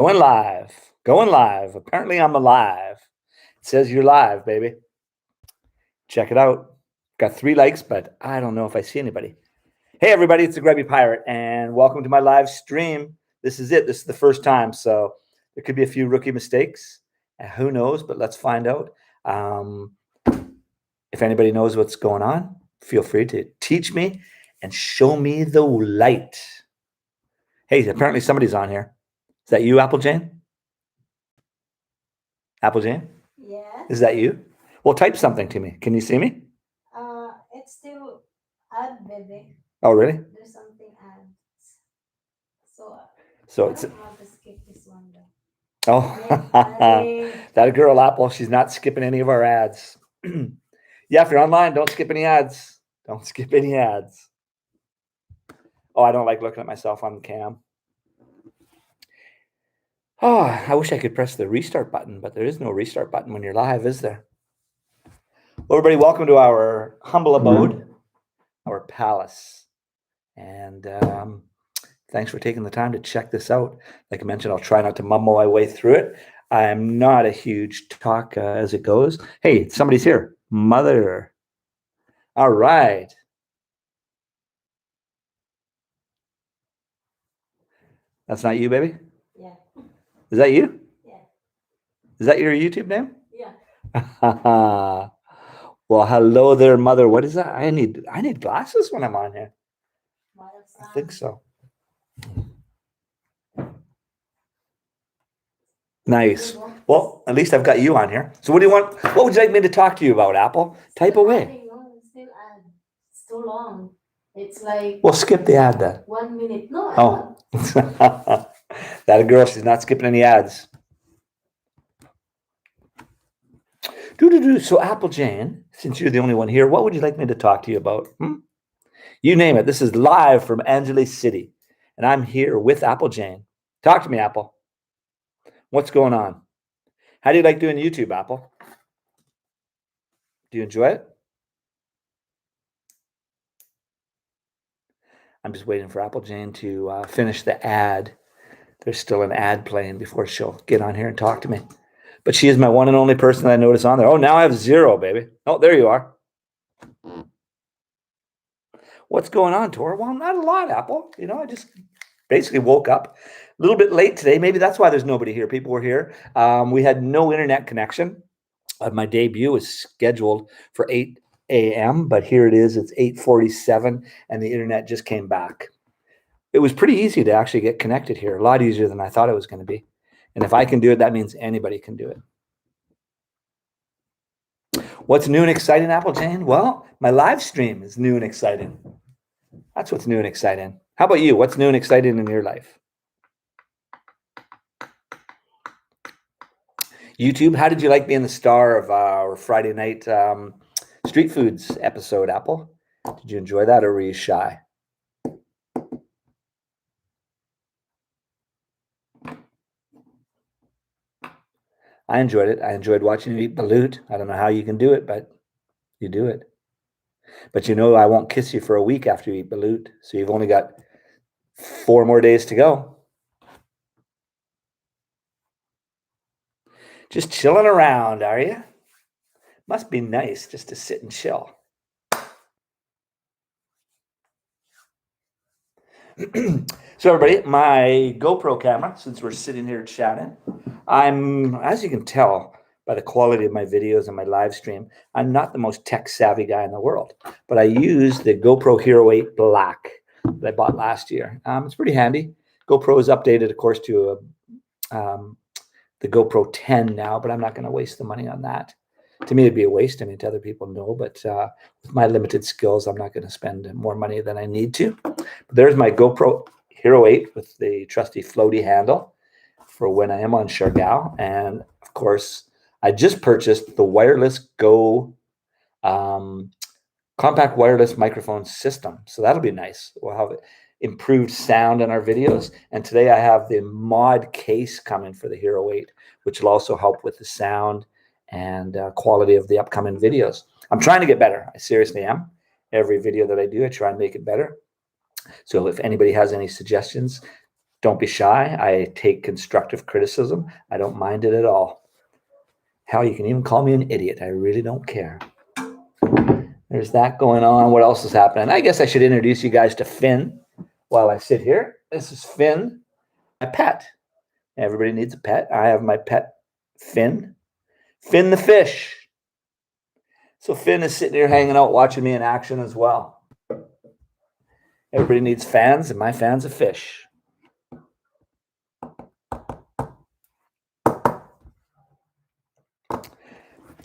Going live. Going live. Apparently I'm alive. It says you're live, baby. Check it out. Got 3 likes, but I don't know if I see anybody. Hey, everybody, it's the Grubby Pirate, and welcome to my live stream. This is it. This is the first time, so there could be a few rookie mistakes. Who knows, but let's find out. If anybody knows what's going on, feel free to teach me and show me the light. Hey, apparently somebody's on here. Is that you, Apple Jane? Apple Jane? Yes. Is that you? Well, type something to me. Can you see me? It's still ad, baby. Oh, really? There's something ad. So I it's don't know how to skip this one though. oh, that girl Apple. She's not skipping any of our ads. Yeah, if you're online, don't skip any ads. Don't skip any ads. Oh, I don't like looking at myself on the cam. Oh, I wish I could press the restart button, but there is no restart button when you're live, is there? Well, everybody, welcome to our humble abode, our palace. And thanks for taking the time to check this out. Like I mentioned, I'll try not to mumble my way through it. I'm not a huge talk as it goes. Hey, somebody's here. Mother. All right. That's not you, baby? Yeah. Is that you? Yeah. Is that your YouTube name? Yeah. Well, hello there, Mother. What is that? I need glasses when I'm on here. I think so. Nice. Well, at least I've got you on here. So what do you want? What would you like me to talk to you about, Apple? Type away. Still ad. It's too long. It's like. Well, skip the ad then. 1 minute. No. Oh. That girl, she's not skipping any ads. So Apple Jane, since you're the only one here, what would you like me to talk to you about? You name it. This is live from Angeles City, and I'm here with Apple Jane. Talk to me, Apple. What's going on? How do you like doing YouTube, Apple? Do you enjoy it? I'm just waiting for Apple Jane to finish the ad. There's still an ad playing before she'll get on here and talk to me. But she is my one and only person that I notice on there. Oh, now I have 0, baby. Oh, there you are. What's going on, Tor? Well, not a lot, Apple. I just basically woke up a little bit late today. Maybe that's why there's nobody here. People were here. We had no internet connection. My debut was scheduled for 8 a.m., but here it is. It's 8:47, and the internet just came back. It was pretty easy to actually get connected here, a lot easier than I thought it was going to be. And if I can do it, that means anybody can do it. What's new and exciting, Apple Jane? Well, my live stream is new and exciting. That's what's new and exciting. How about you? What's new and exciting in your life? YouTube, how did you like being the star of our Friday night Street Foods episode, Apple? Did you enjoy that, or were you shy? I enjoyed it. I enjoyed watching you eat balut. I don't know how you can do it, but you do it. But I won't kiss you for a week after you eat balut, so you've only got 4 more days to go. Just chilling around, are you? Must be nice just to sit and chill. So everybody, my GoPro camera, since we're sitting here chatting, as you can tell by the quality of my videos and my live stream, I'm not the most tech savvy guy in the world, but I use the GoPro Hero 8 Black that I bought last year. It's pretty handy. GoPro is updated, of course, to the GoPro 10 now, but I'm not going to waste the money on that. To me, it'd be a waste. I mean, to other people, no, but with my limited skills, I'm not going to spend more money than I need to. But there's my GoPro Hero 8 with the trusty floaty handle for when I am on Shargao. And of course, I just purchased the wireless Go compact wireless microphone system. So that'll be nice. We'll have improved sound in our videos. And today I have the mod case coming for the Hero 8, which will also help with the sound and quality of the upcoming videos. I'm trying to get better. I seriously am. Every video that I do, I try and make it better. So if anybody has any suggestions, Don't be shy. I take constructive criticism. I don't mind it at all. Hell, you can even call me an idiot. I really don't care. There's that going on. What else is happening? I guess I should introduce you guys to Finn while I sit here. This is Finn, my pet. Everybody needs a pet. I have my pet, Finn. Finn the fish. So Finn is sitting here hanging out, watching me in action as well. Everybody needs fans, and my fan's a fish.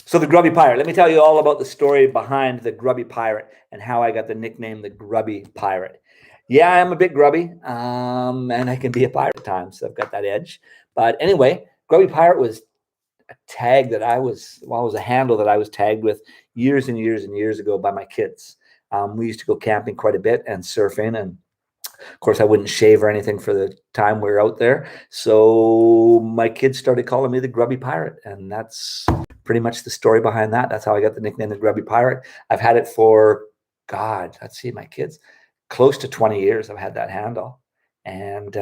So the Grubby Pirate. Let me tell you all about the story behind the Grubby Pirate and how I got the nickname the Grubby Pirate. Yeah, I'm a bit grubby, and I can be a pirate at times, so I've got that edge. But anyway, Grubby Pirate was a tag that it was a handle that I was tagged with years and years and years ago by my kids. We used to go camping quite a bit and surfing, and of course, I wouldn't shave or anything for the time we were out there. So my kids started calling me the Grubby Pirate, and that's pretty much the story behind that. That's how I got the nickname the Grubby Pirate. I've had it for, God, let's see, my kids, close to 20 years I've had that handle. And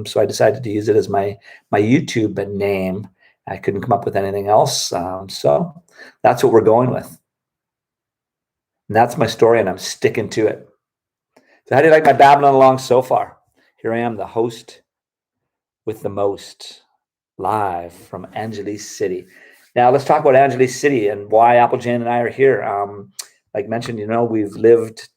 so I decided to use it as my YouTube name. I couldn't come up with anything else. So that's what we're going with. And that's my story, and I'm sticking to it. So how do you like my babbling along so far? Here I am, the host with the most, live from Angeles City. Now let's talk about Angeles City and why Applejane and I are here. Like mentioned, we've lived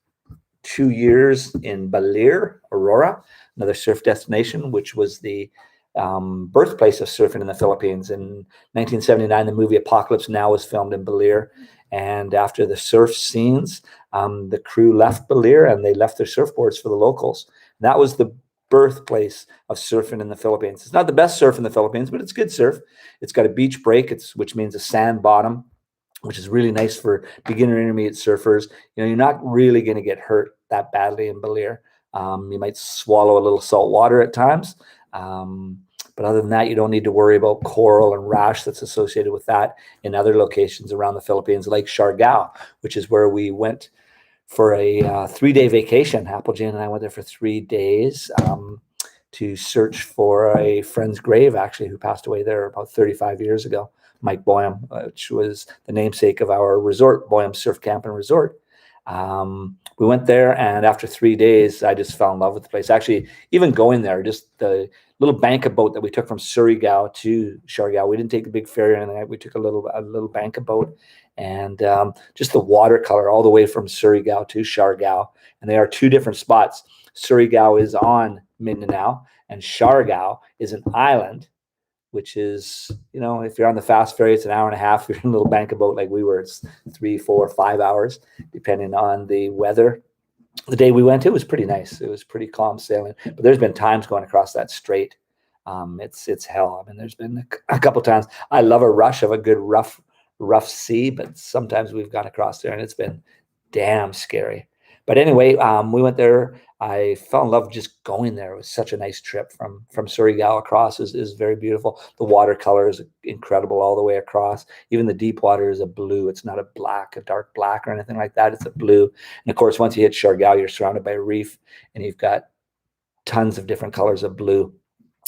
2 years in Balir, Aurora, another surf destination, which was the birthplace of surfing in the Philippines. In 1979, the movie Apocalypse Now was filmed in Balir. And after the surf scenes, the crew left Balir and they left their surfboards for the locals. And that was the birthplace of surfing in the Philippines. It's not the best surf in the Philippines, but it's good surf. It's got a beach break, which means a sand bottom, which is really nice for beginner intermediate surfers. You're not really going to get hurt that badly in Balir. You might swallow a little salt water at times. But other than that, you don't need to worry about coral and rash that's associated with that in other locations around the Philippines, like Siargao, which is where we went for a 3-day vacation. Applejane and I went there for 3 days to search for a friend's grave, actually, who passed away there about 35 years ago, Mike Boyum, which was the namesake of our resort, Boyum Surf Camp and Resort. We went there, and after 3 days, I just fell in love with the place. Actually, even going there, just the little banka boat that we took from Surigao to Siargao. We didn't take the big ferry or anything. We took a little banka boat, and just the watercolor all the way from Surigao to Siargao. And they are 2 different spots. Surigao is on Mindanao, and Siargao is an island, which is, if you're on the fast ferry, it's an hour and a half. If you're in a little banka boat like we were, it's 3, 4, 5 hours, depending on the weather. The day we went, it was pretty nice. It was pretty calm sailing, but there's been times going across that strait. It's hell. I mean, there's been a couple times. I love a rush of a good rough sea, but sometimes we've gone across there and it's been damn scary. But anyway, we went there. I fell in love just going there. It was such a nice trip from Surigao across. Is very beautiful. The watercolor is incredible all the way across. Even the deep water is a blue. It's not a dark black or anything like that. It's a blue. And of course, once you hit Siargao, you're surrounded by a reef, and you've got tons of different colors of blue.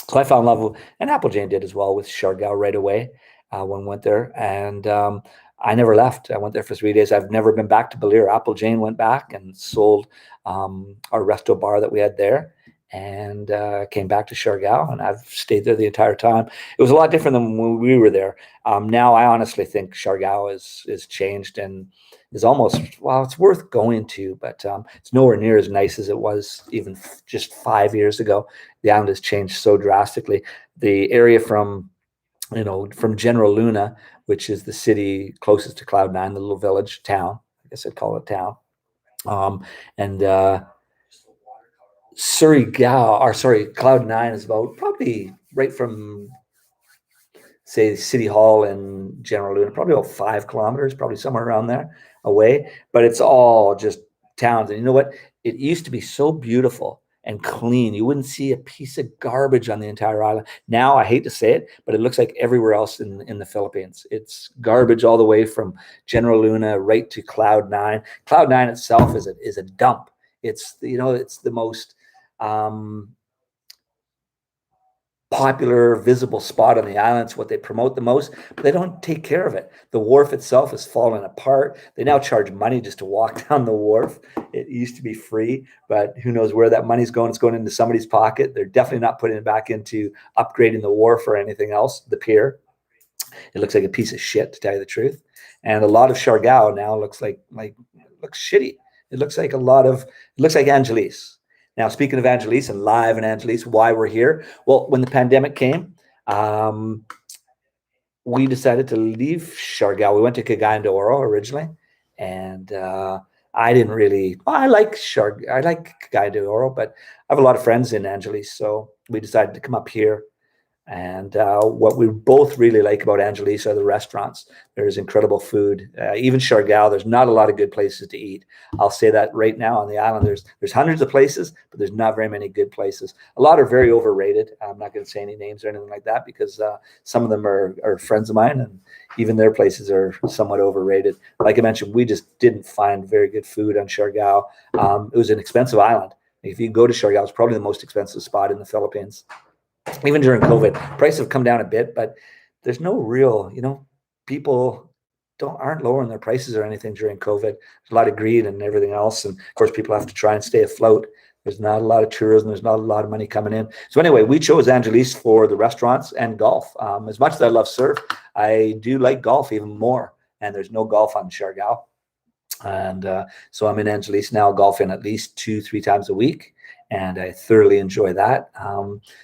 So I fell in love with, and Applejane did as well, with Siargao right away when we went there. And I never left. I went there for 3 days. I've never been back to Balir. Applejane went back and sold our resto bar that we had there, and came back to Siargao, and I've stayed there the entire time. It was a lot different than when we were there. Now I honestly think Siargao is changed and is almost, well, it's worth going to, but it's nowhere near as nice as it was even just 5 years ago. The island has changed so drastically. The area from General Luna, which is the city closest to Cloud9, the little village town, I guess I'd call it town. And Cloud9 is about probably right from, say, City Hall and General Luna, probably about 5 kilometers, probably somewhere around there away. But it's all just towns. And you know what? It used to be so beautiful and clean. You wouldn't see a piece of garbage on the entire island. Now, I hate to say it, but it looks like everywhere else in the Philippines. It's garbage all the way from General Luna right to Cloud9. Cloud9 itself is a dump. It's the most popular, visible spot on the island. It's what they promote the most, but they don't take care of it. The wharf itself has fallen apart. They now charge money just to walk down the wharf. It used to be free, but who knows where that money's going? It's going into somebody's pocket. They're definitely not putting it back into upgrading the wharf or anything else, the pier. It looks like a piece of shit, to tell you the truth. And a lot of Siargao now looks looks shitty. It looks like Angeles. Now, speaking of Angeles and live in Angeles, why we're here? Well, when the pandemic came, we decided to leave Siargao. We went to Cagayan de Oro originally, and I didn't really. Well, I like Cagayan de Oro, but I have a lot of friends in Angeles, so we decided to come up here. And what we both really like about Angeles are the restaurants. There's incredible food. Even Siargao, there's not a lot of good places to eat. I'll say that right now on the island. There's hundreds of places, but there's not very many good places. A lot are very overrated. I'm not going to say any names or anything like that because some of them are friends of mine, and even their places are somewhat overrated. Like I mentioned, we just didn't find very good food on Siargao. It was an expensive island. If you go to Siargao, it's probably the most expensive spot in the Philippines. Even during COVID, prices have come down a bit, but there's no real, people aren't lowering their prices or anything during COVID. There's a lot of greed and everything else. And of course, people have to try and stay afloat. There's not a lot of tourism. There's not a lot of money coming in. So anyway, we chose Angeles for the restaurants and golf. As much as I love surf, I do like golf even more. And there's no golf on Siargao. And so I'm in Angeles now, golfing at least 2-3 times a week. And I thoroughly enjoy that.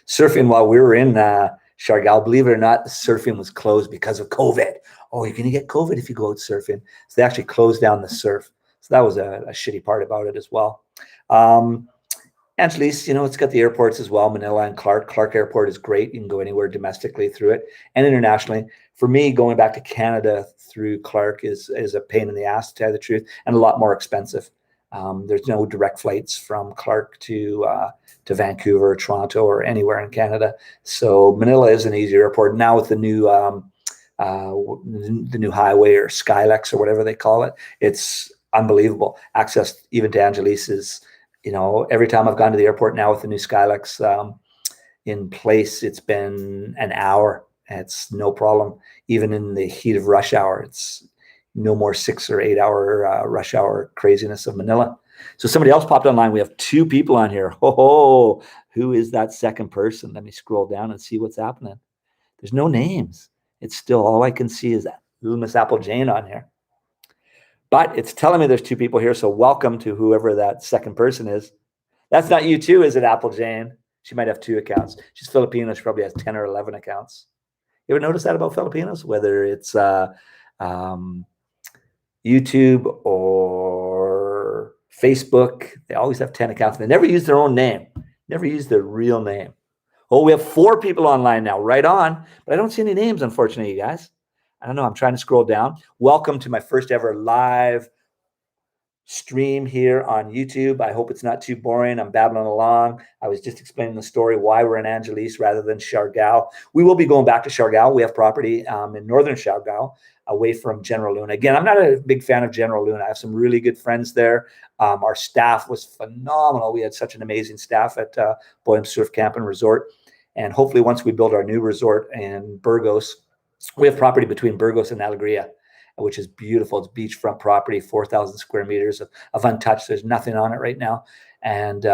Surfing while we were in Siargao, believe it or not, the surfing was closed because of COVID. Oh, you're going to get COVID if you go out surfing. So they actually closed down the surf. So that was a shitty part about it as well. Angeles, it's got the airports as well, Manila and Clark. Clark Airport is great. You can go anywhere domestically through it and internationally. For me, going back to Canada through Clark is a pain in the ass, to tell you the truth, and a lot more expensive. There's no direct flights from Clark to Vancouver, Toronto, or anywhere in Canada. So Manila is an easier airport now with the new highway or Skylex or whatever they call it. It's unbelievable. Access even to Angeles is, every time I've gone to the airport now with the new Skylex in place, it's been an hour. It's no problem. Even in the heat of rush hour, it's no more 6 or 8 hour rush hour craziness of Manila. So somebody else popped online. We have 2 people on here. Oh, who is that second person? Let me scroll down and see what's happening. There's no names. It's still, all I can see is little Miss Apple Jane on here. But it's telling me there's 2 people here. So welcome to whoever that second person is. That's not you too, is it, Apple Jane? She might have 2 accounts. She's Filipino. She probably has 10 or 11 accounts. You ever notice that about Filipinos? Whether it's YouTube or Facebook, they always have 10 accounts. They never use their own name, never use their real name. Oh, we have 4 people online now. Right on. But I don't see any names, unfortunately, you guys. I don't know. I'm trying to scroll down. Welcome to my first ever live stream here on YouTube. I hope it's not too boring. I'm babbling along. I was just explaining the story why we're in Angeles rather than Siargao. We will be going back to Siargao. We have property in northern Siargao away from General Luna. Again, I'm not a big fan of General Luna. I have some really good friends there. Our staff was phenomenal. We had such an amazing staff at Boyum Surf Camp and Resort. And hopefully once we build our new resort in Burgos, we have property between Burgos and Alegria, which is beautiful. It's beachfront property, 4,000 square meters of untouched. There's nothing on it right now. And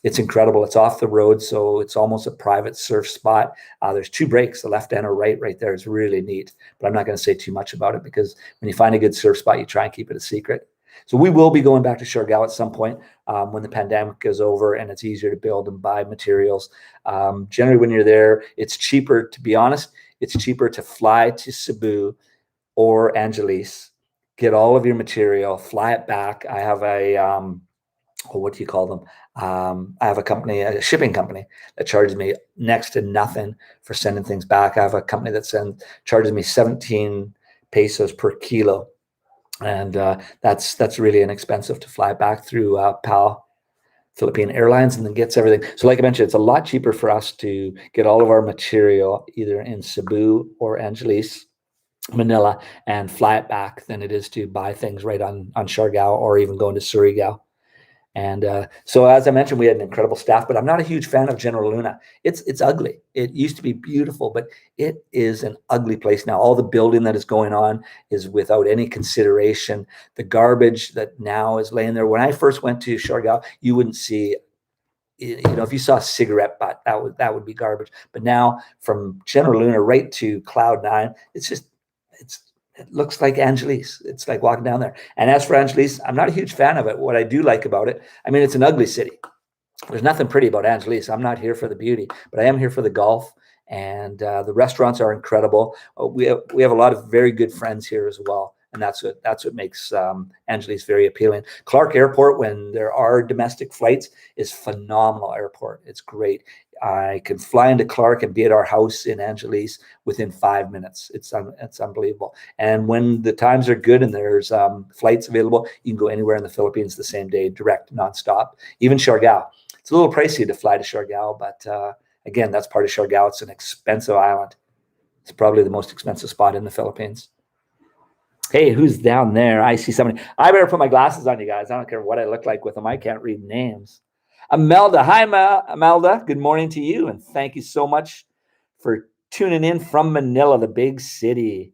it's incredible. It's off the road, so it's almost a private surf spot. There's 2 breaks, the left and a right there. It's really neat. But I'm not going to say too much about it because when you find a good surf spot, you try and keep it a secret. So we will be going back to Siargao at some point when the pandemic is over and it's easier to build and buy materials. Generally, when you're there, it's cheaper, to be honest. It's cheaper to fly to Cebu or Angeles, get all of your material, fly it back. I have what do you call them? I have a shipping company that charges me next to nothing for sending things back. I have a company that charges me 17 pesos per kilo. And that's really inexpensive to fly back through PAL, Philippine Airlines, and then gets everything. So like I mentioned, it's a lot cheaper for us to get all of our material either in Cebu or Angeles, Manila, and fly it back than it is to buy things right on Siargao or even going to Surigao. And so, as I mentioned, we had an incredible staff, but I'm not a huge fan of General Luna. It's ugly. It used to be beautiful, but it is an ugly place now. All the building that is going on is without any consideration. The garbage that now is laying there. When I first went to Siargao, you wouldn't see, if you saw a cigarette butt, that would be garbage. But now, from General Luna right to Cloud Nine, it looks like Angeles. It's like walking down there. And as for Angeles, I'm not a huge fan of it. What I do like about it, I mean, it's an ugly city. There's nothing pretty about Angeles. I'm not here for the beauty, but I am here for the golf. And the restaurants are incredible. We have a lot of very good friends here as well, and that's what makes Angeles very appealing. Clark Airport, when there are domestic flights, is phenomenal airport. It's great. I can fly into Clark and be at our house in Angeles within 5 minutes. It's unbelievable. And when the times are good and there's flights available, you can go anywhere in the Philippines the same day, direct, nonstop. Even Siargao. It's a little pricey to fly to Siargao, but again, that's part of Siargao. It's an expensive island. It's probably the most expensive spot in the Philippines. Hey, who's down there? I see somebody. I better put my glasses on, you guys. I don't care what I look like with them. I can't read names. Imelda. Hi, Imelda. Good morning to you, and thank you so much for tuning in from Manila, the big city.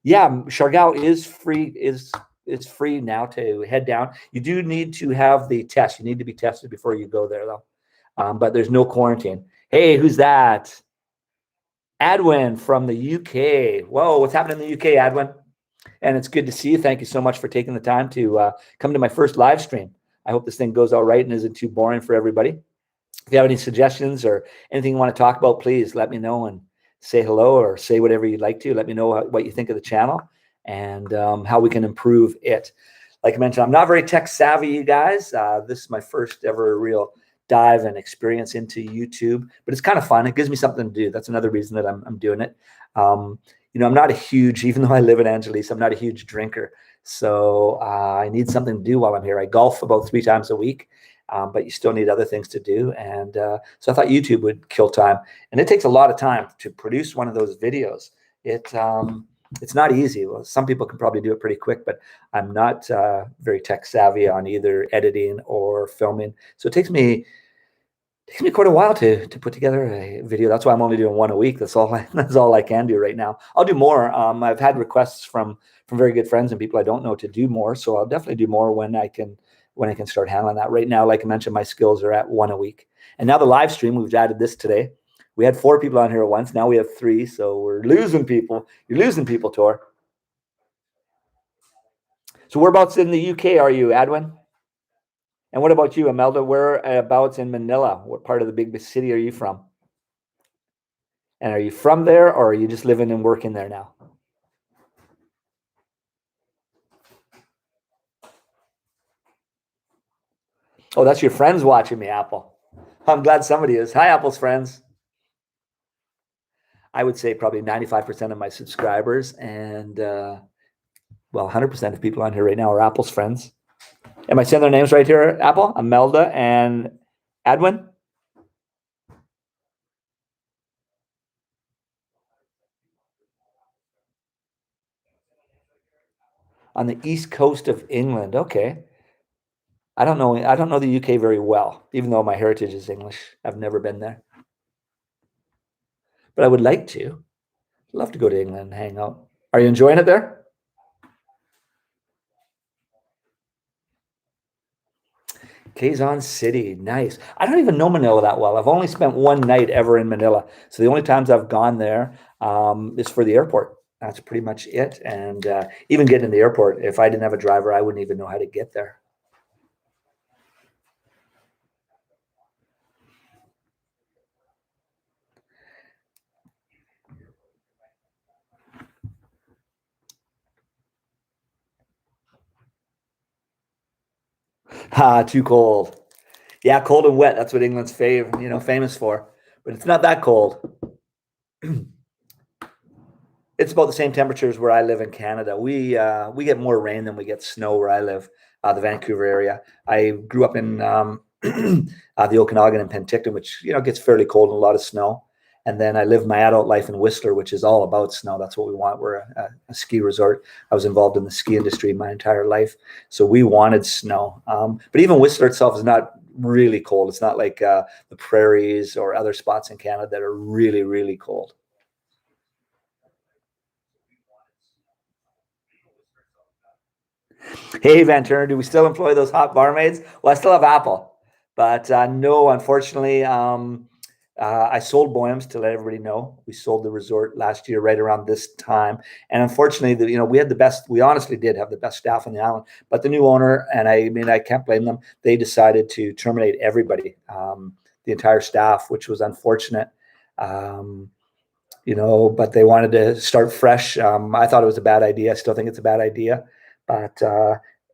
Yeah, Siargao is free. It's free now to head down. You do need to have the test. You need to be tested before you go there, though. But there's no quarantine. Hey, who's that? Adwin from the UK. Whoa, what's happening in the UK, Adwin? And it's good to see you. Thank you so much for taking the time to come to my first live stream. I hope this thing goes all right and isn't too boring for everybody. If you have any suggestions or anything you want to talk about, please let me know and say hello or say whatever you'd like to. Let me know what you think of the channel and how we can improve it. Like I mentioned, I'm not very tech savvy, you guys. This is my first ever real dive and experience into YouTube, but it's kind of fun. It gives me something to do. That's another reason that I'm doing it. I'm not a huge, even though I live in Angeles, I'm not a huge drinker. So I need something to do while I'm here. I golf about 3 times a week, but you still need other things to do. And so I thought YouTube would kill time. And it takes a lot of time to produce one of those videos. It's not easy. Well, some people can probably do it pretty quick, but I'm not very tech savvy on either editing or filming. So it takes me quite a while to put together a video. That's why I'm only doing one a week. That's all I can do right now. I'll do more. I've had requests from very good friends and people I don't know to do more. So I'll definitely do more when I can start handling that. Right now, like I mentioned, my skills are at 1 a week. And now the live stream, we've added this today. We had 4 people on here at once. Now we have 3. So we're losing people. You're losing people, Tor. So whereabouts in the UK are you, Adwin? And what about you, Imelda? Whereabouts in Manila? What part of the big city are you from? And are you from there, or are you just living and working there now? Oh, that's your friends watching me, Apple. I'm glad somebody is. Hi, Apple's friends. I would say probably 95% of my subscribers and, 100% of people on here right now are Apple's friends. Am I saying their names right here, Apple? Imelda and Adwin? On the east coast of England. Okay. I don't know the UK very well, even though my heritage is English. I've never been there. But I would like to. Love to go to England and hang out. Are you enjoying it there? Quezon City, nice. I don't even know Manila that well. I've only spent one night ever in Manila. So the only times I've gone there is for the airport. That's pretty much it. And even getting to the airport, if I didn't have a driver, I wouldn't even know how to get there. Too cold. Yeah, cold and wet. That's what England's famous for. But it's not that cold. It's about the same temperatures where I live in Canada. We get more rain than we get snow where I live, the Vancouver area. I grew up in the Okanagan and Penticton, which gets fairly cold and a lot of snow. And then I lived my adult life in Whistler, which is all about snow. That's what we want. We're a ski resort. I was involved in the ski industry my entire life, so we wanted snow. But even Whistler itself is not really cold. It's not like the prairies or other spots in Canada that are really, really cold. Hey, Van Turner, do we still employ those hot barmaids? Well, I still have Apple, but no, unfortunately, I sold Boyams to let everybody know. We sold the resort last year, right around this time, and unfortunately, we had the best. We honestly did have the best staff on the island, but the new owner, and I mean, I can't blame them. They decided to terminate everybody, the entire staff, which was unfortunate. Um, but they wanted to start fresh. I thought it was a bad idea. I still think it's a bad idea. But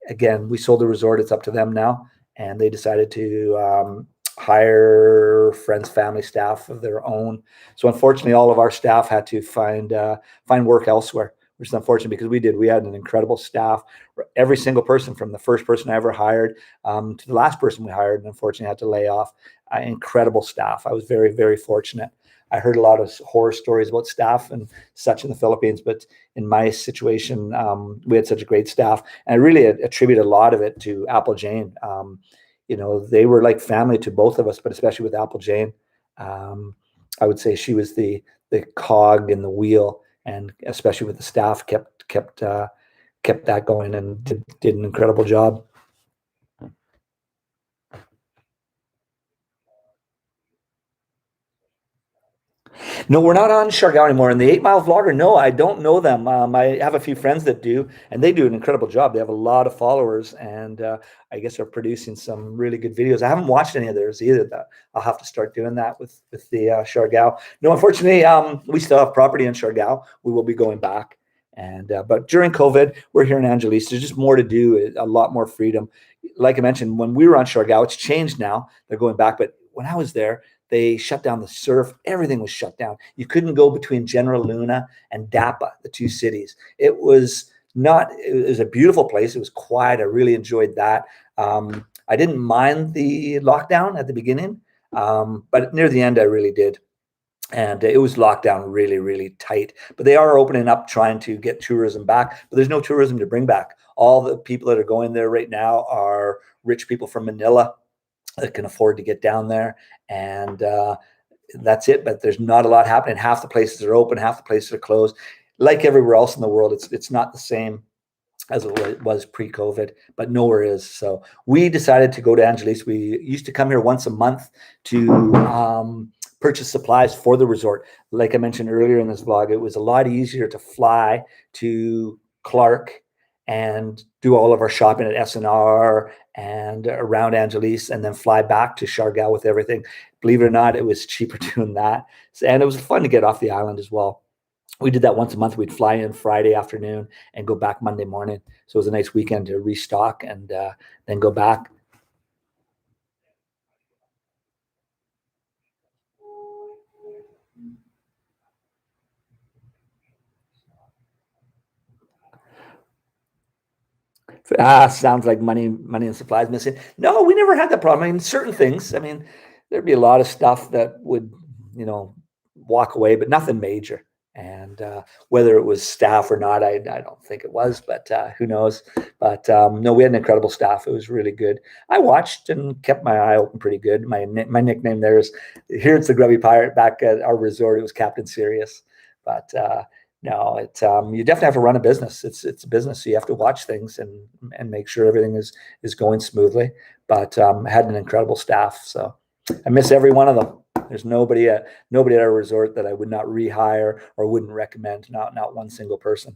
again, we sold the resort. It's up to them now. And they decided to hire friends, family, staff of their own. So unfortunately, all of our staff had to find work elsewhere, which is unfortunate because we had an incredible staff. Every single person, from the first person I ever hired to the last person we hired, and unfortunately had to lay off. Incredible staff. I was very, very fortunate. I heard a lot of horror stories about staff and such in the Philippines, but in my situation, we had such a great staff, and I really attribute a lot of it to Apple Jane. They were like family to both of us, but especially with Apple Jane, I would say she was the cog in the wheel, and especially with the staff, kept that going and did an incredible job. No, we're not on Siargao anymore. And the 8 Mile Vlogger, no, I don't know them. I have a few friends that do, and they do an incredible job. They have a lot of followers, and I guess are producing some really good videos. I haven't watched any of theirs either. That I'll have to start doing that with the Siargao. No, unfortunately, we still have property in Siargao. We will be going back. And but during COVID, we're here in Angeles. There's just more to do, a lot more freedom. Like I mentioned, when we were on Siargao, it's changed now. They're going back, but when I was there, they shut down the surf. Everything was shut down. You couldn't go between General Luna and Dapa, the two cities. It was a beautiful place. It was quiet. I really enjoyed that. I didn't mind the lockdown at the beginning, but near the end, I really did. And it was locked down really, really tight. But they are opening up, trying to get tourism back. But there's no tourism to bring back. All the people that are going there right now are rich people from Manila that can afford to get down there, and that's it. But there's not a lot happening. Half the places are open, half the places are closed. Like everywhere else in the world, it's not the same as it was pre-COVID, but nowhere is. So we decided to go to Angeles. We used to come here once a month to purchase supplies for the resort. Like I mentioned earlier in this vlog, it was a lot easier to fly to Clark and do all of our shopping at SNR and around Angeles, and then fly back to Siargao with everything. Believe it or not, it was cheaper doing that. And it was fun to get off the island as well. We did that once a month. We'd fly in Friday afternoon and go back Monday morning. So it was a nice weekend to restock and then go back. Sounds like money and supplies missing. No, we never had that problem. I mean, certain things. I mean, there'd be a lot of stuff that would, walk away, but nothing major. And whether it was staff or not, I don't think it was, but who knows? But no, we had an incredible staff. It was really good. I watched and kept my eye open pretty good. My nickname there is, here it's the Grubby Pirate. Back at our resort, it was Captain Serious. But no, you definitely have to run a business. It's a business, so you have to watch things and make sure everything is going smoothly. But I had an incredible staff, so I miss every one of them. There's nobody at our resort that I would not rehire or wouldn't recommend. Not one single person.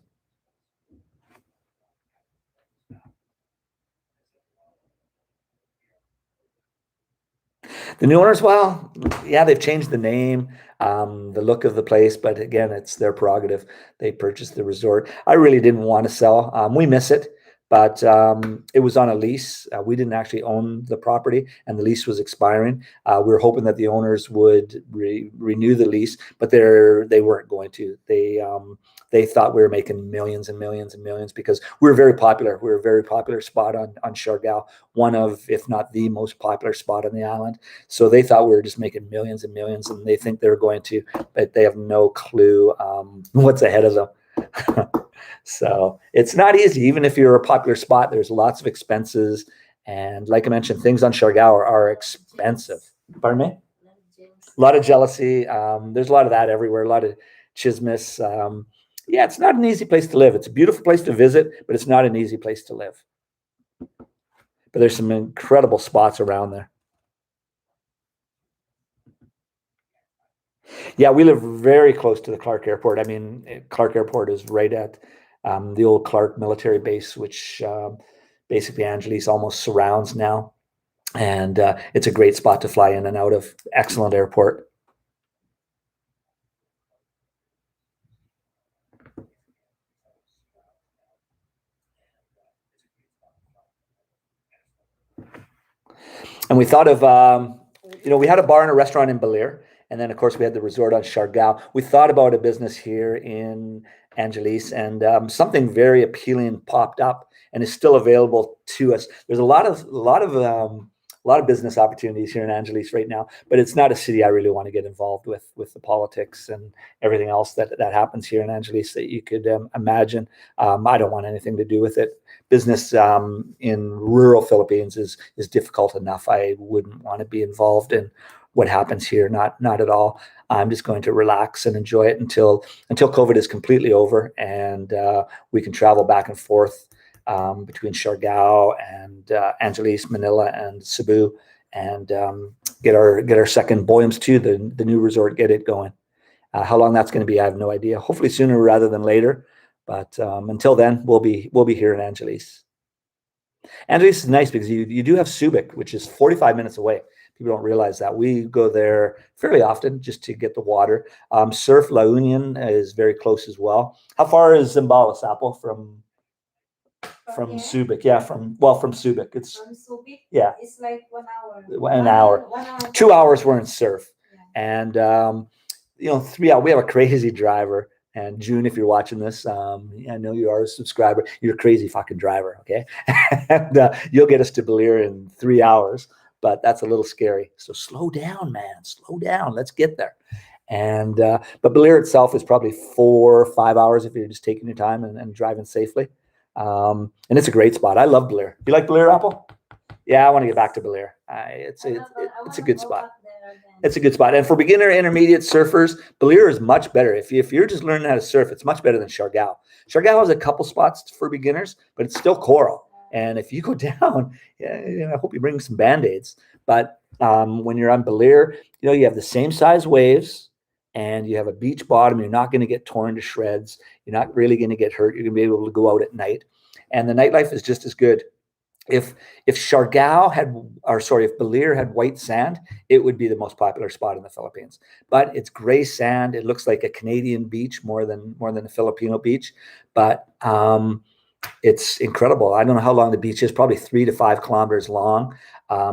The new owners, well, yeah, they've changed the name, the look of the place, but again, it's their prerogative. They purchased the resort. I really didn't want to sell. We miss it, but it was on a lease. We didn't actually own the property, and the lease was expiring. We were hoping that the owners would renew the lease, but they weren't going to. They thought we were making millions and millions and millions because we were very popular. We were a very popular spot on Siargao, one of, if not the most popular spot on the island. So they thought we were just making millions and millions, and they think they're going to, but they have no clue what's ahead of them. So it's not easy. Even if you're a popular spot, there's lots of expenses. And like I mentioned, things on Siargao are expensive. Pardon me? A lot of jealousy. There's a lot of that everywhere, a lot of chismis. Yeah, it's not an easy place to live. It's a beautiful place to visit, but it's not an easy place to live. But there's some incredible spots around there. Yeah, we live very close to the Clark Airport. I mean, Clark Airport is right at the old Clark military base, which basically Angeles almost surrounds now. And it's a great spot to fly in and out of. Excellent airport. And we thought of, we had a bar and a restaurant in Belair. And then, of course, we had the resort on Siargao. We thought about a business here in Angeles, and something very appealing popped up and is still available to us. There's a lot of business opportunities here in Angeles right now, but it's not a city I really want to get involved with the politics and everything else that happens here in Angeles that you could imagine. I don't want anything to do with it. Business in rural Philippines is difficult enough. I wouldn't want to be involved in what happens here. Not at all. I'm just going to relax and enjoy it until COVID is completely over and we can travel back and forth between Siargao and Angeles, Manila, and Cebu, and get our second Boyams 2, the new resort, get it going. How long that's going to be, I have no idea. Hopefully sooner rather than later. But until then, we'll be here in Angeles. Angeles is nice because you do have Subic, which is 45 minutes away. People don't realize that. We go there fairly often just to get the water. Surf La Union is very close as well. How far is Zambales, Apple, from Subic? Yeah, from Subic. It's From Subic, yeah, it's like 1 hour. an hour. 1 hour. 2 hours we're in surf, Yeah. and 3 hours. We have a crazy driver. And June, if you're watching this, I know you are a subscriber. You're a crazy fucking driver, okay? And you'll get us to Belair in 3 hours, but that's a little scary. So slow down, man. Slow down. Let's get there. And but Belair itself is probably 4 or 5 hours if you're just taking your time and driving safely. And it's a great spot. I love Belair. You like Belair, Apple? Yeah, I want to get back to Belair. It's a good spot. It's a good spot. And for beginner intermediate surfers, Belair is much better. If you're just learning how to surf, it's much better than Siargao. Siargao has a couple spots for beginners, but it's still coral. And if you go down, I hope you bring some Band-Aids. But when you're on Belair, you have the same size waves and you have a beach bottom. You're not going to get torn to shreds. You're not really going to get hurt. You're going to be able to go out at night. And the nightlife is just as good. If Belair had white sand, it would be the most popular spot in the Philippines. But it's gray sand. It looks like a Canadian beach more than a Filipino beach. But it's incredible. I don't know how long the beach is. Probably 3 to 5 kilometers long.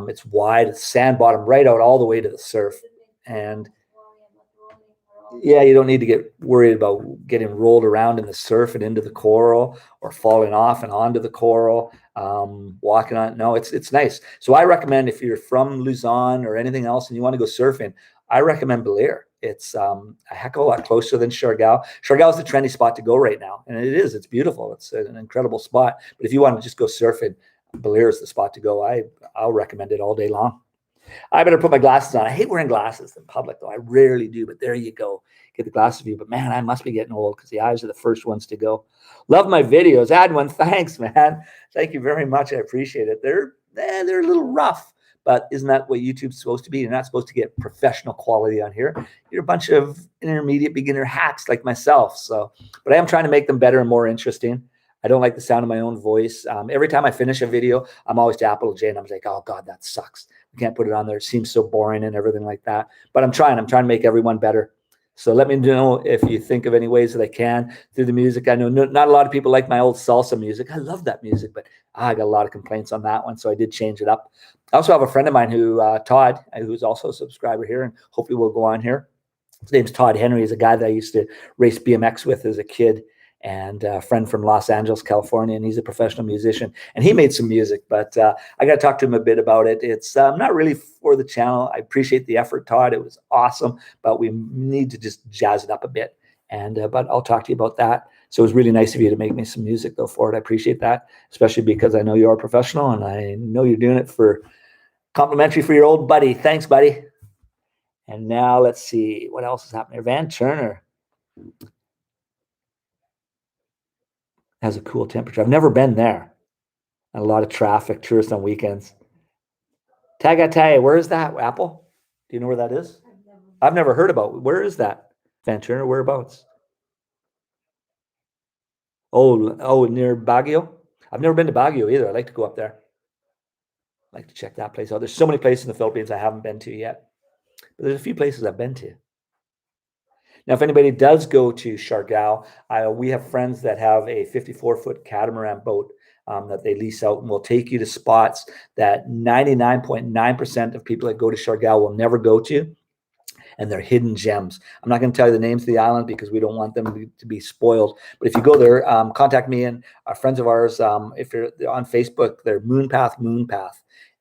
It's wide. It's sand bottom right out all the way to the surf. And yeah, you don't need to get worried about getting rolled around in the surf and into the coral or falling off and onto the coral, walking on it. No, it's nice. So I recommend, if you're from Luzon or anything else and you want to go surfing, I recommend Belair. It's a heck of a lot closer than Siargao. Siargao is the trendy spot to go right now. And it is. It's beautiful. It's an incredible spot. But if you want to just go surfing, Belair is the spot to go. I'll recommend it all day long. I better put my glasses on. I hate wearing glasses in public, though. I rarely do, but there you go. Get the glasses view. But man, I must be getting old because the eyes are the first ones to go. Love my videos. Add one. Thanks, man. Thank you very much. I appreciate it. They're a little rough, but isn't that what YouTube's supposed to be? You're not supposed to get professional quality on here. You're a bunch of intermediate beginner hacks like myself. So, but I am trying to make them better and more interesting. I don't like the sound of my own voice. Every time I finish a video, I'm always to Apple J, and I'm like, oh God, that sucks. We can't put it on there. It seems so boring and everything like that. But I'm trying to make everyone better. So let me know if you think of any ways that I can through the music. I know not a lot of people like my old salsa music. I love that music, but I got a lot of complaints on that one, so I did change it up. I also have a friend of mine who, Todd, who's also a subscriber here, and hopefully will go on here. His name's Todd Henry. He's a guy that I used to race BMX with as a kid, and a friend from Los Angeles, California, and he's a professional musician. And he made some music, but I got to talk to him a bit about it. It's not really for the channel. I appreciate the effort, Todd. It was awesome, but we need to just jazz it up a bit. And but I'll talk to you about that. So it was really nice of you to make me some music, though, for it. I appreciate that, especially because I know you are a professional, and I know you're doing it for complimentary for your old buddy. Thanks, buddy. And now let's see what else is happening. Van Turner has a cool temperature. I've never been there. And a lot of traffic, tourists on weekends. Tagaytay, where is that, Apple? Do you know where that is? I've never heard about. Where is that? Van Turner, whereabouts? Oh, near Baguio? I've never been to Baguio either. I'd like to go up there. I'd like to check that place out. There's so many places in the Philippines I haven't been to yet. But there's a few places I've been to. Now, if anybody does go to Siargao, we have friends that have a 54-foot catamaran boat that they lease out, and will take you to spots that 99.9% of people that go to Siargao will never go to, and they're hidden gems. I'm not going to tell you the names of the island because we don't want them to be spoiled. But if you go there, contact me and friends of ours. If you're on Facebook, they're Moonpath,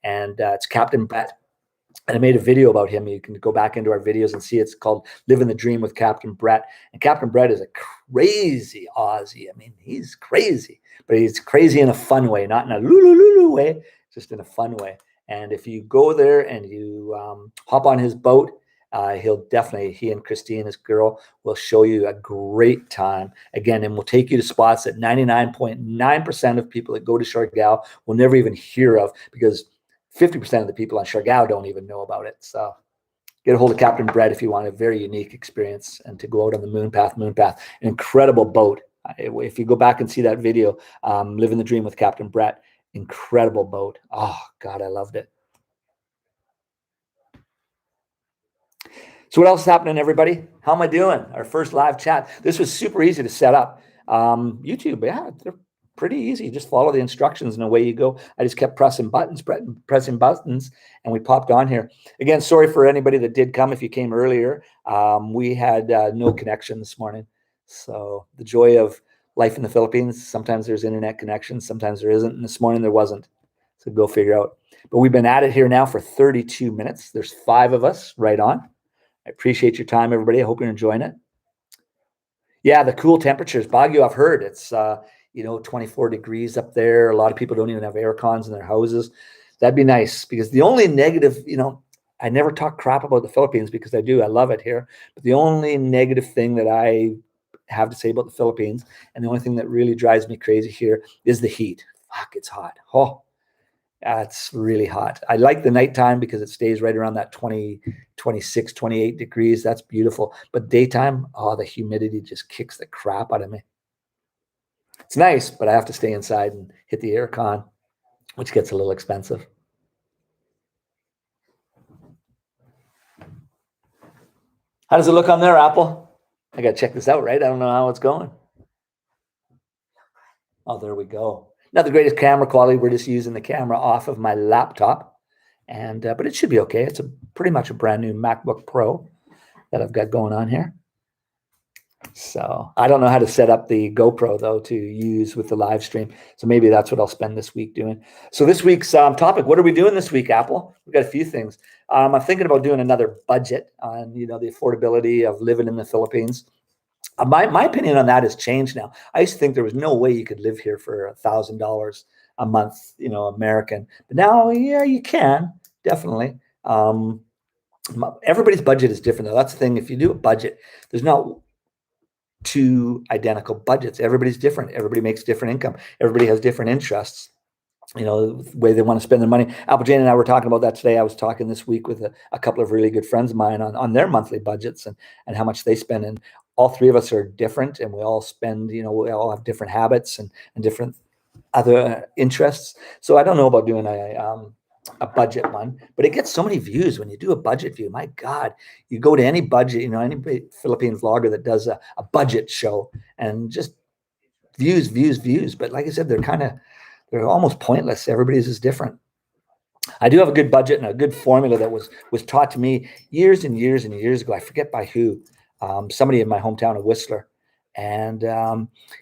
and it's Captain Brett. And I made a video about him. You can go back into our videos and see it's called Living the Dream with Captain Brett. And Captain Brett is a crazy Aussie. I mean, he's crazy, but he's crazy in a fun way, not in a lulu way, just in a fun way. And if you go there and you hop on his boat, he and Christine, his girl, will show you a great time. Again, and we'll take you to spots that 99.9% of people that go to Siargao will never even hear of, because 50% of the people on Siargao don't even know about it. So get a hold of Captain Brett if you want a very unique experience and to go out on the Moonpath. An incredible boat. If you go back and see that video, Living the Dream with Captain Brett, incredible boat. Oh, God, I loved it. So what else is happening, everybody? How am I doing? Our first live chat. This was super easy to set up. YouTube, yeah, they're pretty easy. Just follow the instructions and away you go. I just kept pressing buttons, and we popped on here. Again, sorry for anybody that did come if you came earlier. We had no connection this morning. So the joy of life in the Philippines, sometimes there's internet connection, sometimes there isn't. And this morning there wasn't. So go figure out. But we've been at it here now for 32 minutes. There's 5 of us right on. I appreciate your time, everybody. I hope you're enjoying it. Yeah, the cool temperatures. Baguio, I've heard it's 24 degrees up there. A lot of people don't even have air cons in their houses. That'd be nice, because the only negative, I never talk crap about the Philippines because I do. I love it here. But the only negative thing that I have to say about the Philippines, and the only thing that really drives me crazy here, is the heat. Fuck, it's hot. Oh, it's really hot. I like the nighttime because it stays right around that 20, 26, 28 degrees. That's beautiful. But daytime, the humidity just kicks the crap out of me. It's nice, but I have to stay inside and hit the air con, which gets a little expensive. How does it look on there, Apple? I got to check this out, right? I don't know how it's going. Oh, there we go. Not the greatest camera quality. We're just using the camera off of my laptop, and but it should be okay. It's pretty much a brand new MacBook Pro that I've got going on here. So I don't know how to set up the GoPro, though, to use with the live stream. So maybe that's what I'll spend this week doing. So this week's topic, what are we doing this week, Apple? We've got a few things. I'm thinking about doing another budget on, the affordability of living in the Philippines. My opinion on that has changed now. I used to think there was no way you could live here for $1,000 a month, American. But now, yeah, you can, definitely. Everybody's budget is different, though. That's the thing. If you do a budget, there's not 2 identical budgets. Everybody's different. Everybody makes different income. Everybody has different interests. The way they want to spend their money. Apple Jane and I were talking about that today. I was talking this week with a couple of really good friends of mine on their monthly budgets and how much they spend. And all 3 of us are different, and we all spend, we all have different habits and different other interests. So I don't know about doing a budget one, but it gets so many views when you do a budget view. My God, you go to any budget, any Philippine vlogger that does a budget show and just views. But like I said, they're almost pointless. Everybody's is different. I do have a good budget and a good formula that was taught to me years and years and years ago. I forget by who, somebody in my hometown of Whistler. And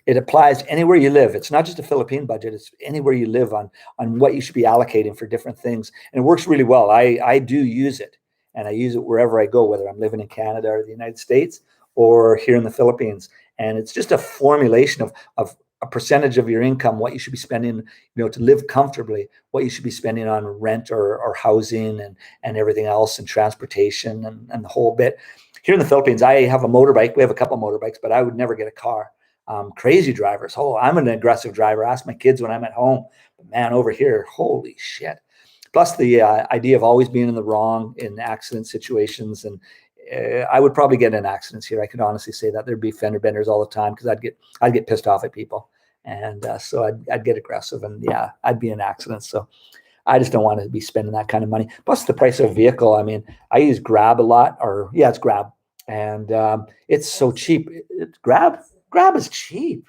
it applies anywhere you live. It's not just a Philippine budget. It's anywhere you live on what you should be allocating for different things. And it works really well. I do use it, and I use it wherever I go, whether I'm living in Canada or the United States or here in the Philippines. And it's just a formulation of a percentage of your income, what you should be spending, to live comfortably, what you should be spending on rent or housing and everything else, and transportation and the whole bit. Here in the Philippines, I have a motorbike. We have a couple of motorbikes, but I would never get a car. Crazy drivers. Oh, I'm an aggressive driver. Ask my kids when I'm at home. But man, over here, holy shit. Plus the idea of always being in the wrong in accident situations. And I would probably get in accidents here. I could honestly say that there'd be fender benders all the time because I'd get pissed off at people. And so I'd get aggressive, and yeah, I'd be in accidents. So I just don't want to be spending that kind of money. Plus the price of a vehicle. I mean, I use Grab a lot, it's Grab. And it's so cheap. Grab is cheap.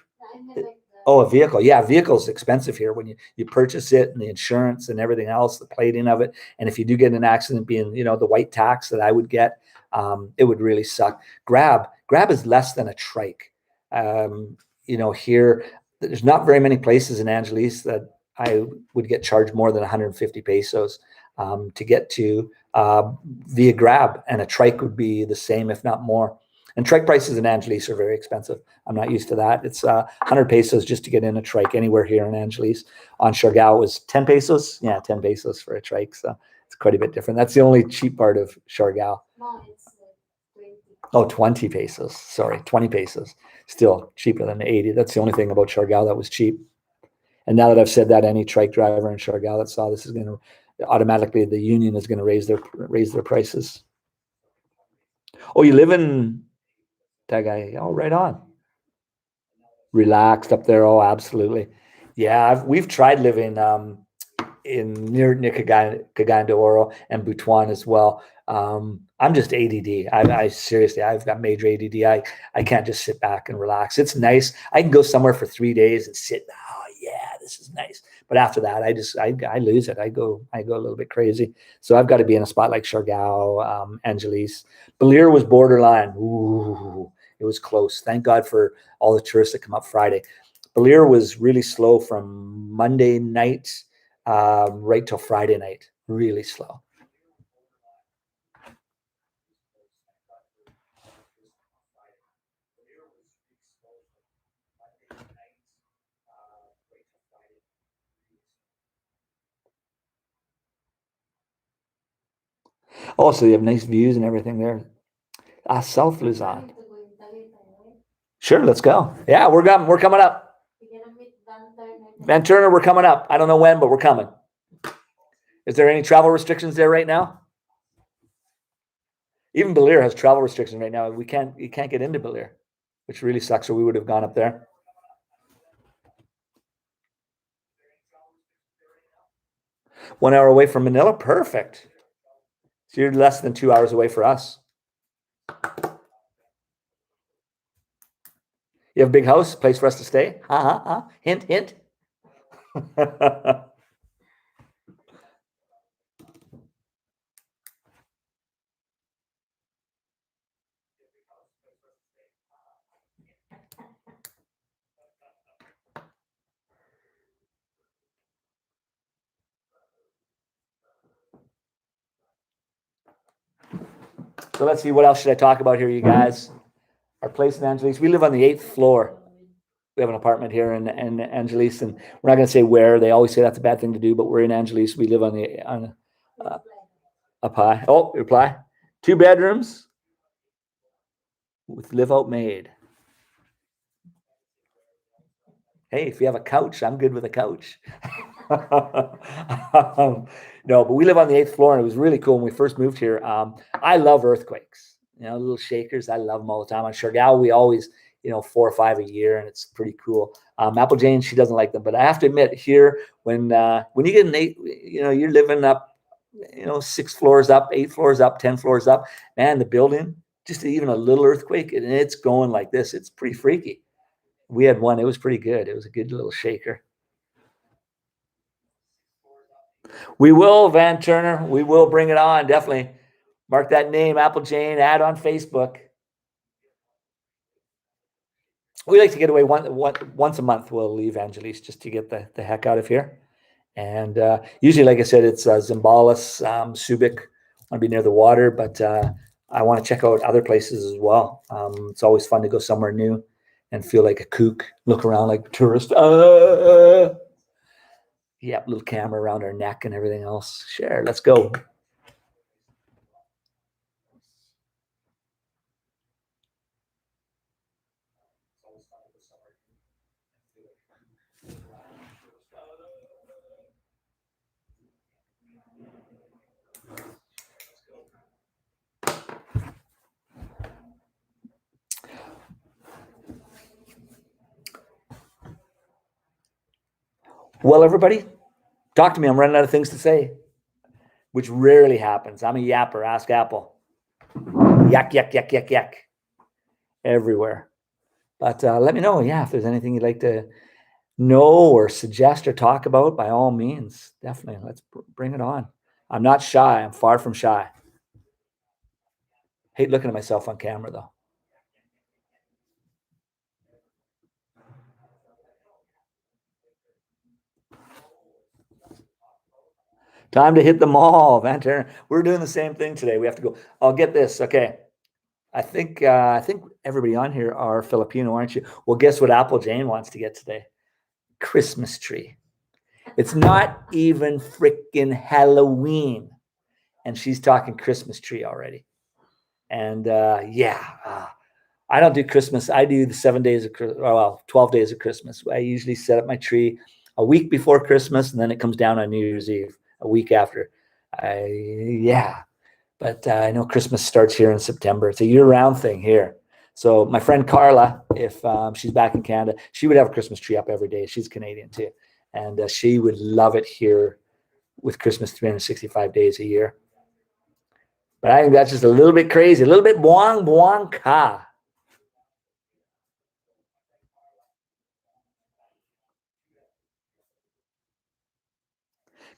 Oh, a vehicle. Yeah, a vehicle is expensive here when you purchase it, and the insurance and everything else, the plating of it. And if you do get in an accident, being, the white tax that I would get, it would really suck. Grab is less than a trike. Here, there's not very many places in Angeles that I would get charged more than 150 pesos to get to via Grab, and a trike would be the same, if not more. And trike prices in Angeles are very expensive. I'm not used to that. It's 100 pesos just to get in a trike anywhere here in Angeles. On Siargao it was 10 pesos. Yeah, 10 pesos for a trike. So it's quite a bit different. That's the only cheap part of Siargao. No, it's 20. Oh, 20 pesos. Sorry, 20 pesos. Still cheaper than 80. That's the only thing about Siargao that was cheap. And now that I've said that, any trike driver in Siargao that saw this is going to automatically, the union is going to raise their prices. Oh, you live in Tagay? Oh, right on. Relaxed up there. Oh, absolutely. Yeah, we've tried living in near Cagayan de Oro and Butuan as well. I'm just ADD. I seriously, I've got major ADD. I can't just sit back and relax. It's nice. I can go somewhere for 3 days and sit. Oh yeah, this is nice. But after that, I lose it. I go a little bit crazy. So I've got to be in a spot like Siargao, Angeles. Balir was borderline. Ooh, it was close. Thank God for all the tourists that come up Friday. Balir was really slow from Monday night right till Friday night. Really slow. Oh, so you have nice views and everything there. South Luzon. Sure, let's go. Yeah, we're coming up. Van Turner, we're coming up. I don't know when, but we're coming. Is there any travel restrictions there right now? Even Balir has travel restrictions right now. You can't get into Balir, which really sucks, or we would have gone up there. One hour away from Manila, perfect. So you're less than 2 hours away for us. You have a big house, place for us to stay? Hint, hint. So let's see, what else should I talk about here, you guys? Our place in Angeles. We live on the 8th floor. We have an apartment here in Angeles, and we're not going to say where. They always say that's a bad thing to do, but we're in Angeles. We live on up high. Oh, reply. 2 bedrooms with live out maid. Hey, if you have a couch, I'm good with a couch. No, but we live on the 8th floor, and it was really cool when we first moved here. I love earthquakes, little shakers. I love them all the time. On Siargao, we always 4 or 5 a year, and it's pretty cool. Apple Jane, she doesn't like them, but I have to admit here, when you get an 8, you're living up, 6 floors up, 8 floors up, 10 floors up, man, the building, just even a little earthquake, and it's going like this. It's pretty freaky. We had one. It was pretty good. It was a good little shaker. We will, Van Turner. We will bring it on. Definitely. Mark that name, Apple Jane, add on Facebook. We like to get away once a month. We'll leave Angelis just to get the heck out of here. And usually, like I said, it's Zimbalist, Subic. I want to be near the water, but I want to check out other places as well. It's always fun to go somewhere new and feel like a kook, look around like a tourist. Yeah, little camera around our neck and everything else. Sure, let's go. Well, everybody, talk to me. I'm running out of things to say, which rarely happens. I'm a yapper. Ask Apple. Yak, yak, yak, yak, yak. Everywhere. But let me know, if there's anything you'd like to know or suggest or talk about, by all means, definitely. Let's bring it on. I'm not shy. I'm far from shy. Hate looking at myself on camera, though. Time to hit the mall, Van Turner. We're doing the same thing today. We have to go. I'll get this. Okay. I think everybody on here are Filipino, aren't you? Well, guess what Apple Jane wants to get today? Christmas tree. It's not even freaking Halloween, and she's talking Christmas tree already. And I don't do Christmas. I do the 7 days of 12 days of Christmas. I usually set up my tree a week before Christmas, and then it comes down on New Year's Eve a week after. But I know Christmas starts here in September. It's a year-round thing here. So my friend Carla, if she's back in Canada, she would have a Christmas tree up every day. She's Canadian too. And she would love it here with Christmas 365 days a year. But I think that's just a little bit crazy, a little bit buang buang ka.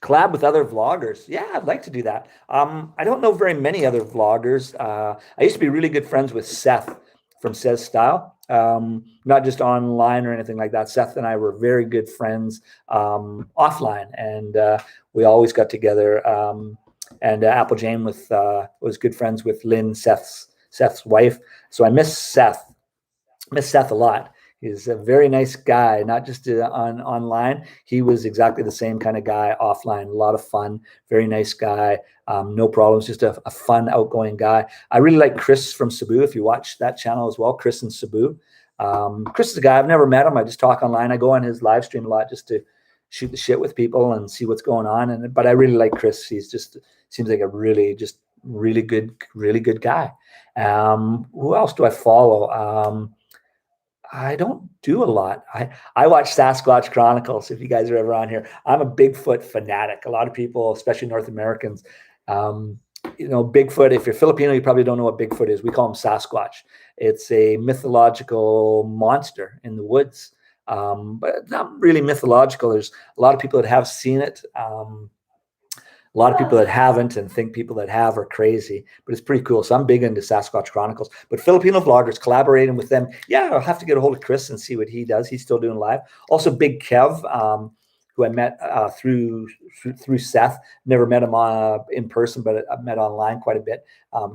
Collab with other vloggers. Yeah, I'd like to do that. I don't know very many other vloggers. I used to be really good friends with Seth from Says Style, not just online or anything like that. Seth and I were very good friends offline, and we always got together. And Apple Jane was good friends with Lynn, Seth's wife. So I miss Seth a lot. He's a very nice guy, not just online. He was exactly the same kind of guy offline. A lot of fun, very nice guy, no problems, just a fun, outgoing guy. I really like Chris from Cebu. If you watch that channel as well, Chris and Cebu. Chris is a guy, I've never met him. I just talk online. I go on his live stream a lot just to shoot the shit with people and see what's going on. But I really like Chris. He's just seems like a really good guy. Who else do I follow? I don't do a lot. I watch Sasquatch Chronicles. If you guys are ever on here, I'm a Bigfoot fanatic. A lot of people, especially North Americans, Bigfoot. If you're Filipino, you probably don't know what Bigfoot is. We call him Sasquatch. It's a mythological monster in the woods, but not really mythological. There's a lot of people that have seen it. A lot of people that haven't and think people that have are crazy, but it's pretty cool. So I'm big into Sasquatch Chronicles, but Filipino vloggers, collaborating with them. Yeah, I'll have to get a hold of Chris and see what he does. He's still doing live. Also Big Kev, who I met through Seth. Never met him in person, but I've met online quite a bit.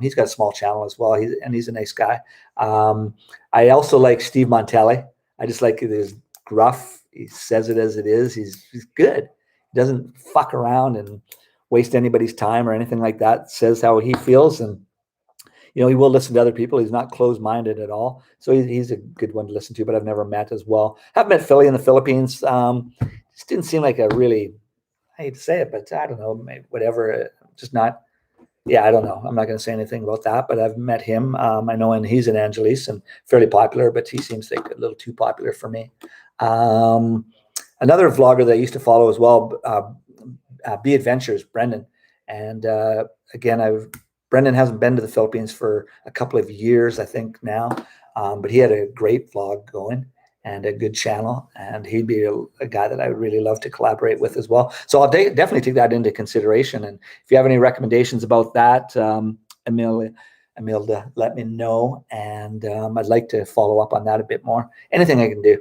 He's got a small channel as well. He's a nice guy. I also like Steve Montelli. I just like his gruff. He says it as it is. He's good. He doesn't fuck around and waste anybody's time or anything like that. Says how he feels, and he will listen to other people. He's not closed-minded at all, so he's a good one to listen to. But I've never met as well. I've met Philly in the Philippines. Just didn't seem like a really, I hate to say it, but I don't know, maybe whatever. Just not yeah, I don't know. I'm not going to say anything about that, but I've met him. I know, and he's in Angeles and fairly popular, but he seems like a little too popular for me. Um, Another vlogger that I used to follow as well, Be Adventures, Brendan. And again, Brendan hasn't been to the Philippines for a couple of years, I think now, but he had a great vlog going and a good channel, and he'd be a guy that I would really love to collaborate with as well. So I'll definitely take that into consideration. And if you have any recommendations about that, Emilda, let me know, and I'd like to follow up on that a bit more. Anything I can do.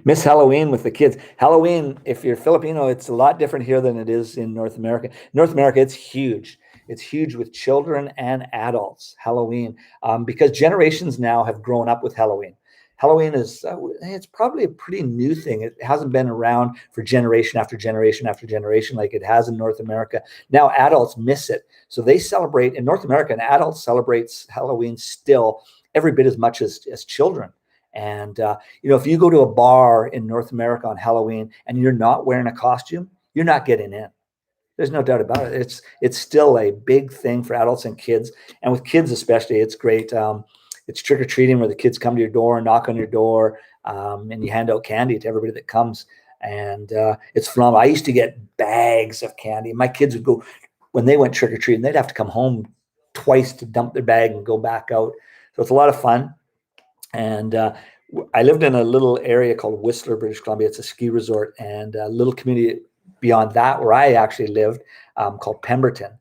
Miss Halloween with the kids. Halloween, if you're Filipino, it's a lot different here than it is in North America. North America, it's huge. It's huge with children and adults. Halloween, because generations now have grown up with Halloween. Halloween is it's probably a pretty new thing. It hasn't been around for generation after generation after generation like it has in North America. Now adults miss it, so they celebrate in North America. An adult celebrates Halloween still every bit as much as children. And if you go to a bar in North America on Halloween and you're not wearing a costume, you're not getting in. There's no doubt about it. It's still a big thing for adults and kids, and with kids especially, it's great. It's trick or treating where the kids come to your door and knock on your door, and you hand out candy to everybody that comes, and it's phenomenal. I used to get bags of candy. My kids would go when they went trick or treating. They'd have to come home twice to dump their bag and go back out. So it's a lot of fun. And I lived in a little area called Whistler, British Columbia. It's a ski resort, and a little community beyond that where I actually lived called Pemberton.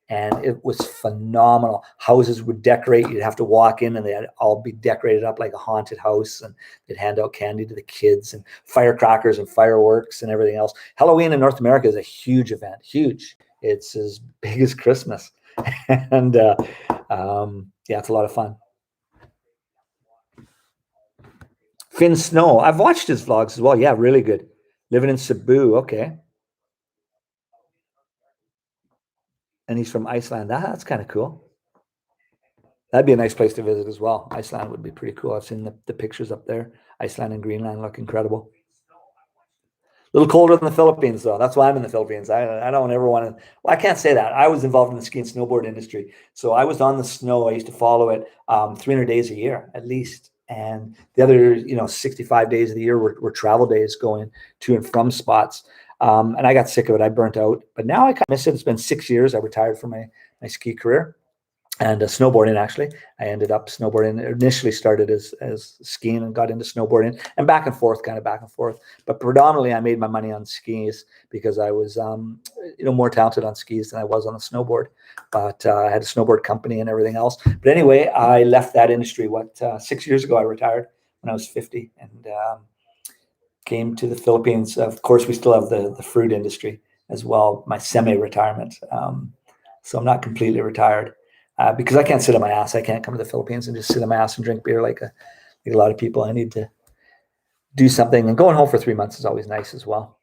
And it was phenomenal. Houses would decorate. You'd have to walk in and they'd all be decorated up like a haunted house. And they'd hand out candy to the kids and firecrackers and fireworks and everything else. Halloween in North America is a huge event, huge. It's as big as Christmas. And yeah, it's a lot of fun. Finn Snow. I've watched his vlogs as well. Yeah, really good. Living in Cebu. Okay. And he's from Iceland. That's kind of cool. That'd be a nice place to visit as well. Iceland would be pretty cool. I've seen the pictures up there. Iceland and Greenland look incredible. A little colder than the Philippines, though. That's why I'm in the Philippines. I don't ever want to. Well, I can't say that. I was involved in the ski and snowboard industry, so I was on the snow. I used to follow it 300 days a year at least, and the other 65 days of the year were travel days going to and from spots. And I got sick of it. I burnt out, but now I kind of miss it. It's been 6 years. I retired from my ski career. And snowboarding, actually, I ended up snowboarding. It initially started as skiing and got into snowboarding and back and forth, kind of back and forth. But predominantly, I made my money on skis because I was, more talented on skis than I was on the snowboard. But I had a snowboard company and everything else. But anyway, I left that industry. 6 years ago, I retired when I was 50 and came to the Philippines. Of course, we still have the fruit industry as well. My semi-retirement, so I'm not completely retired. Because I can't sit on my ass. I can't come to the Philippines and just sit on my ass and drink beer like a lot of people. I need to do something. And going home for 3 months is always nice as well.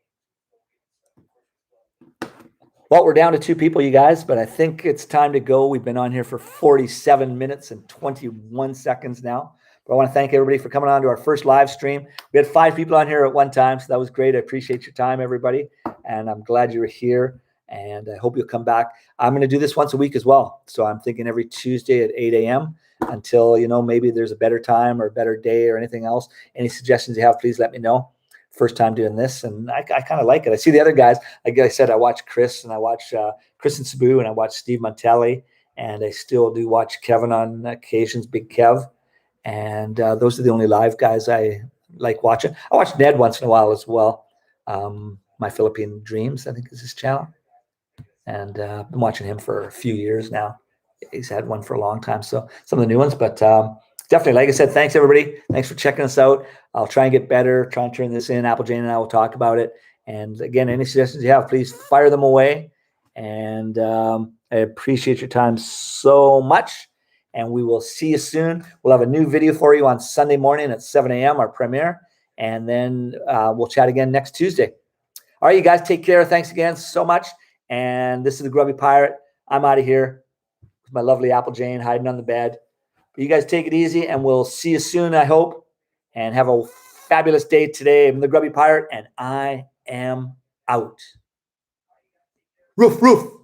Well, we're down to 2 people, you guys, but I think it's time to go. We've been on here for 47 minutes and 21 seconds now. But I want to thank everybody for coming on to our first live stream. We had 5 people on here at one time, so that was great. I appreciate your time, everybody. And I'm glad you were here. And I hope you'll come back. I'm going to do this once a week as well. So I'm thinking every Tuesday at 8 a.m. until, maybe there's a better time or a better day or anything else. Any suggestions you have, please let me know. First time doing this, and I kind of like it. I see the other guys. Like I said, I watch Chris, and I watch Chris and Cebu, and I watch Steve Montelli, and I still do watch Kevin on occasions, Big Kev. And those are the only live guys I like watching. I watch Ned once in a while as well. My Philippine Dreams, I think, is his channel. And I've been watching him for a few years now. He's had one for a long time. So some of the new ones, but definitely, like I said, thanks everybody. Thanks for checking us out. I'll try and get better, try and turn this in. Apple Jane and I will talk about it. And again, any suggestions you have, please fire them away. And I appreciate your time so much. And we will see you soon. We'll have a new video for you on Sunday morning at 7 a.m., our premiere. And then we'll chat again next Tuesday. All right, you guys, take care. Thanks again so much. And this is the Grubby Pirate. I'm out of here with my lovely Apple Jane hiding on the bed. But you guys take it easy, and we'll see you soon, I hope. And have a fabulous day today. I'm the Grubby Pirate, and I am out. Roof, roof.